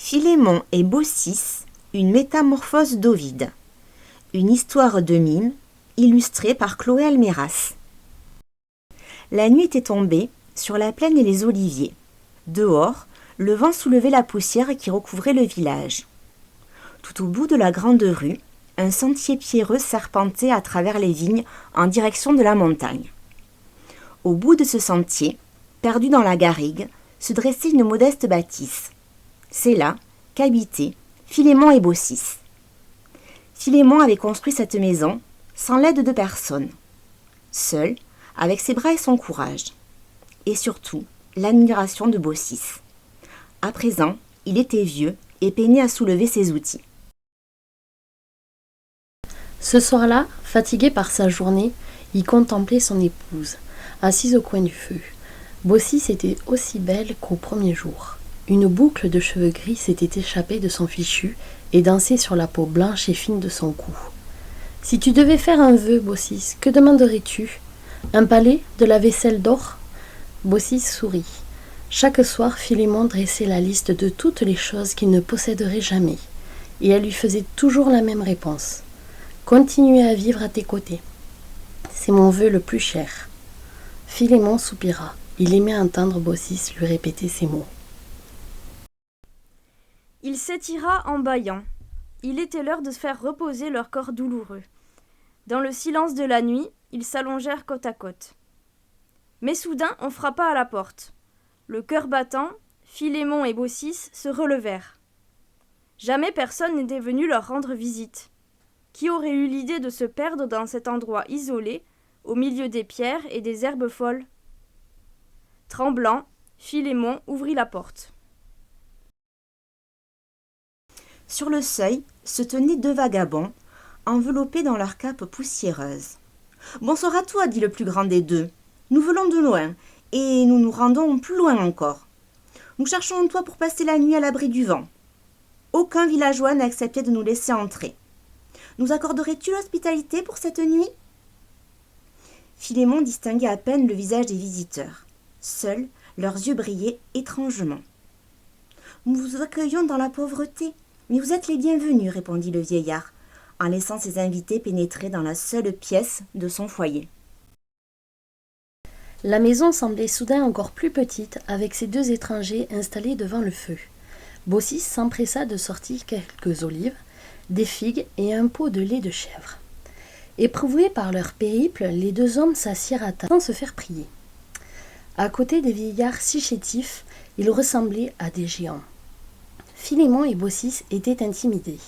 Philémon et Baucis, une métamorphose d'Ovide. Une histoire de mime, illustrée par Chloé Alméras. La nuit était tombée sur la plaine et les oliviers. Dehors, le vent soulevait la poussière qui recouvrait le village. Tout au bout de la grande rue, un sentier pierreux serpentait à travers les vignes en direction de la montagne. Au bout de ce sentier, perdu dans la garrigue, se dressait une modeste bâtisse. C'est là qu'habitaient Philémon et Baucis. Philémon avait construit cette maison sans l'aide de personne, seul, avec ses bras et son courage, et surtout l'admiration de Baucis. À présent, il était vieux et peinait à soulever ses outils. Ce soir-là, fatigué par sa journée, il contemplait son épouse, assise au coin du feu. Baucis était aussi belle qu'au premier jour. Une boucle de cheveux gris s'était échappée de son fichu et dansait sur la peau blanche et fine de son cou. « Si tu devais faire un vœu, Baucis, que demanderais-tu ? Un palais, de la vaisselle d'or ?» Baucis sourit. Chaque soir, Philémon dressait la liste de toutes les choses qu'il ne posséderait jamais, et elle lui faisait toujours la même réponse. « Continuer à vivre à tes côtés. C'est mon vœu le plus cher. » Philémon soupira. Il aimait entendre Baucis lui répéter ces mots. Il s'étira en bâillant. Il était l'heure de faire reposer leur corps douloureux. Dans le silence de la nuit, ils s'allongèrent côte à côte. Mais soudain, on frappa à la porte. Le cœur battant, Philémon et Baucis se relevèrent. Jamais personne n'était venu leur rendre visite. Qui aurait eu l'idée de se perdre dans cet endroit isolé, au milieu des pierres et des herbes folles ? Tremblant, Philémon ouvrit la porte. Sur le seuil se tenaient deux vagabonds, enveloppés dans leurs capes poussiéreuses. « Bonsoir à toi, dit le plus grand des deux. Nous venons de loin, et nous nous rendons plus loin encore. Nous cherchons un toit pour passer la nuit à l'abri du vent. Aucun villageois n'a accepté de nous laisser entrer. Nous accorderais-tu l'hospitalité pour cette nuit ?» Philémon distinguait à peine le visage des visiteurs. Seuls, leurs yeux brillaient étrangement. « Nous vous accueillons dans la pauvreté, mais vous êtes les bienvenus, répondit le vieillard, en laissant ses invités pénétrer dans la seule pièce de son foyer. La maison semblait soudain encore plus petite, avec ces deux étrangers installés devant le feu. Baucis s'empressa de sortir quelques olives, des figues et un pot de lait de chèvre. Éprouvés par leur périple, les deux hommes s'assirent à table sans se faire prier. À côté des vieillards si chétifs, ils ressemblaient à des géants. Philémon et Baucis étaient intimidés.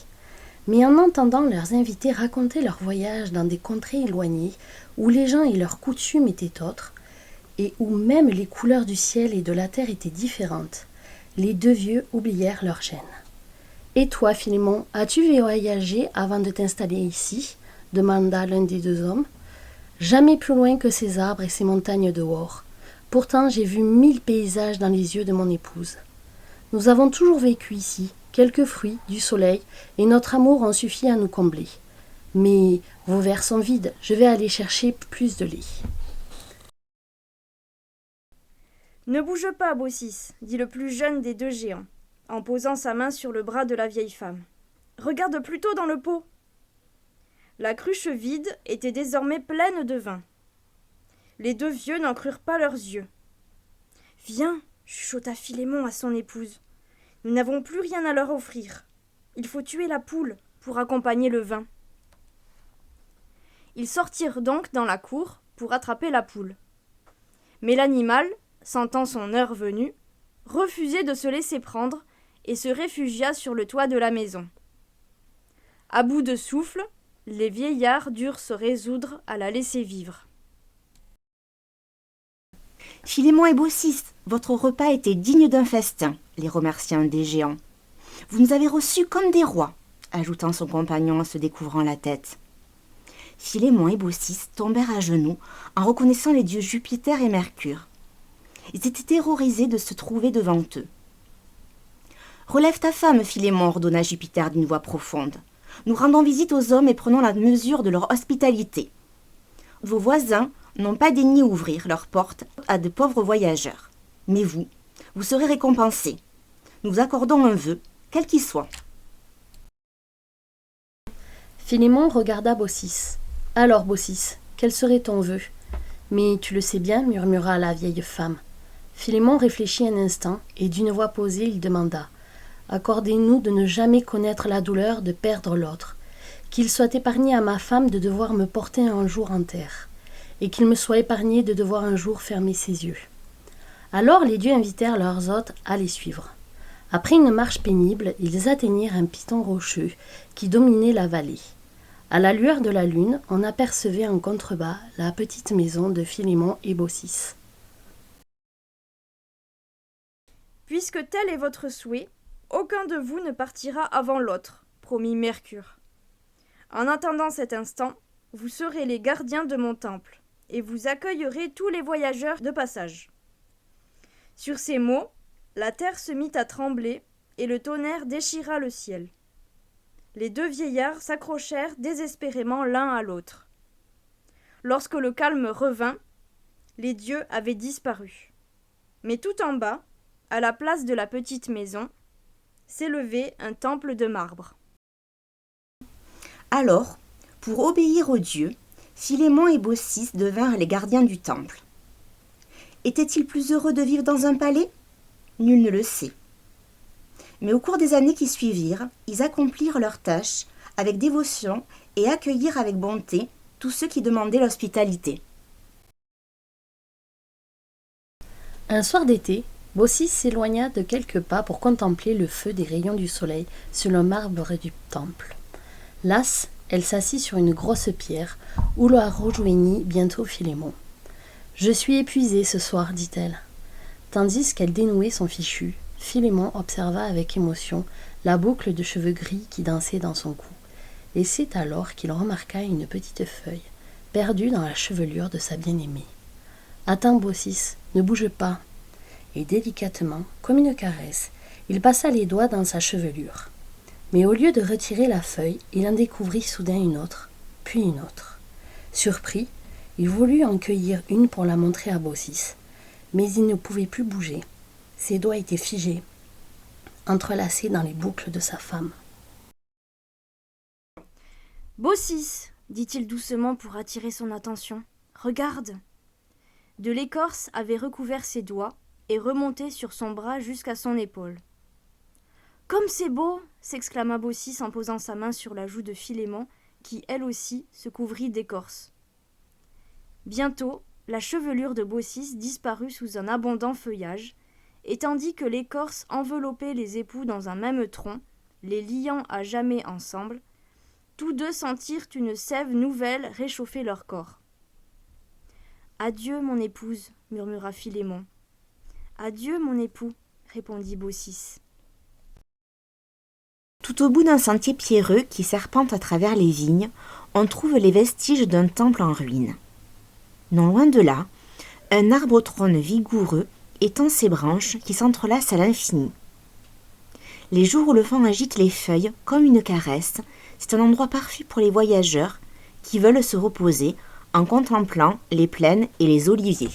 Mais en entendant leurs invités raconter leur voyage dans des contrées éloignées, où les gens et leurs coutumes étaient autres, et où même les couleurs du ciel et de la terre étaient différentes, les deux vieux oublièrent leur gêne. « Et toi, Philémon, as-tu voyagé avant de t'installer ici ?» demanda l'un des deux hommes. « Jamais plus loin que ces arbres et ces montagnes dehors. Pourtant, j'ai vu 1000 paysages dans les yeux de mon épouse. Nous avons toujours vécu ici, quelques fruits, du soleil, et notre amour en suffit à nous combler. Mais vos verres sont vides, je vais aller chercher plus de lait. » « Ne bouge pas, Baucis, dit le plus jeune des deux géants, en posant sa main sur le bras de la vieille femme. Regarde plutôt dans le pot. » La cruche vide était désormais pleine de vin. Les deux vieux n'en crurent pas leurs yeux. « Viens, chuchota Philémon à son épouse. Nous n'avons plus rien à leur offrir. Il faut tuer la poule pour accompagner le vin. » Ils sortirent donc dans la cour pour attraper la poule. Mais l'animal, sentant son heure venue, refusait de se laisser prendre et se réfugia sur le toit de la maison. À bout de souffle, les vieillards durent se résoudre à la laisser vivre. « Philémon et Baucis, votre repas était digne d'un festin, les remercia un des géants. Vous nous avez reçus comme des rois, ajoutant son compagnon en se découvrant la tête. Philémon et Baucis tombèrent à genoux en reconnaissant les dieux Jupiter et Mercure. Ils étaient terrorisés de se trouver devant eux. « Relève ta femme, Philémon, ordonna Jupiter d'une voix profonde. Nous rendons visite aux hommes et prenons la mesure de leur hospitalité. Vos voisins n'ont pas daigné ouvrir leurs portes à de pauvres voyageurs. Mais vous serez récompensés. Nous vous accordons un vœu, quel qu'il soit. Philémon regarda Baucis. « Alors, Baucis, quel serait ton vœu ?»« Mais tu le sais bien, murmura la vieille femme. Philémon réfléchit un instant, et d'une voix posée, il demanda « Accordez-nous de ne jamais connaître la douleur de perdre l'autre, qu'il soit épargné à ma femme de devoir me porter un jour en terre, et qu'il me soit épargné de devoir un jour fermer ses yeux. » Alors les dieux invitèrent leurs hôtes à les suivre. Après une marche pénible, ils atteignirent un piton rocheux qui dominait la vallée. À la lueur de la lune, on apercevait en contrebas la petite maison de Philémon et Baucis. « Puisque tel est votre souhait, aucun de vous ne partira avant l'autre, promit Mercure. En attendant cet instant, vous serez les gardiens de mon temple, et vous accueillerez tous les voyageurs de passage. » Sur ces mots, la terre se mit à trembler, et le tonnerre déchira le ciel. Les deux vieillards s'accrochèrent désespérément l'un à l'autre. Lorsque le calme revint, les dieux avaient disparu. Mais tout en bas, à la place de la petite maison, s'élevait un temple de marbre. Alors, pour obéir aux dieux, Philémon et Baucis devinrent les gardiens du temple. Étaient-ils plus heureux de vivre dans un palais ? Nul ne le sait. Mais au cours des années qui suivirent, ils accomplirent leurs tâches avec dévotion et accueillirent avec bonté tous ceux qui demandaient l'hospitalité. Un soir d'été, Baucis s'éloigna de quelques pas pour contempler le feu des rayons du soleil sur le marbre du temple. Lasse, elle s'assit sur une grosse pierre où la rejoignit bientôt Philémon. « Je suis épuisée ce soir, dit-elle. » Tandis qu'elle dénouait son fichu, Philémon observa avec émotion la boucle de cheveux gris qui dansait dans son cou, et c'est alors qu'il remarqua une petite feuille, perdue dans la chevelure de sa bien-aimée. « Attends, Baucis, ne bouge pas. » Et délicatement, comme une caresse, il passa les doigts dans sa chevelure. Mais au lieu de retirer la feuille, il en découvrit soudain une autre, puis une autre. Surpris, il voulut en cueillir une pour la montrer à Baucis, mais il ne pouvait plus bouger. Ses doigts étaient figés, entrelacés dans les boucles de sa femme. « Baucis, dit-il doucement pour attirer son attention, regarde !» De l'écorce avait recouvert ses doigts et remonté sur son bras jusqu'à son épaule. « Comme c'est beau !» s'exclama Baucis en posant sa main sur la joue de Philémon, qui, elle aussi, se couvrit d'écorce. Bientôt, la chevelure de Baucis disparut sous un abondant feuillage, et tandis que l'écorce enveloppait les époux dans un même tronc, les liant à jamais ensemble, tous deux sentirent une sève nouvelle réchauffer leur corps. « Adieu, mon épouse, » murmura Philémon. « Adieu, mon époux, » répondit Baucis. Tout au bout d'un sentier pierreux qui serpente à travers les vignes, on trouve les vestiges d'un temple en ruine. Non loin de là, un arbre trône vigoureux étend ses branches qui s'entrelacent à l'infini. Les jours où le vent agite les feuilles comme une caresse, c'est un endroit parfait pour les voyageurs qui veulent se reposer en contemplant les plaines et les oliviers.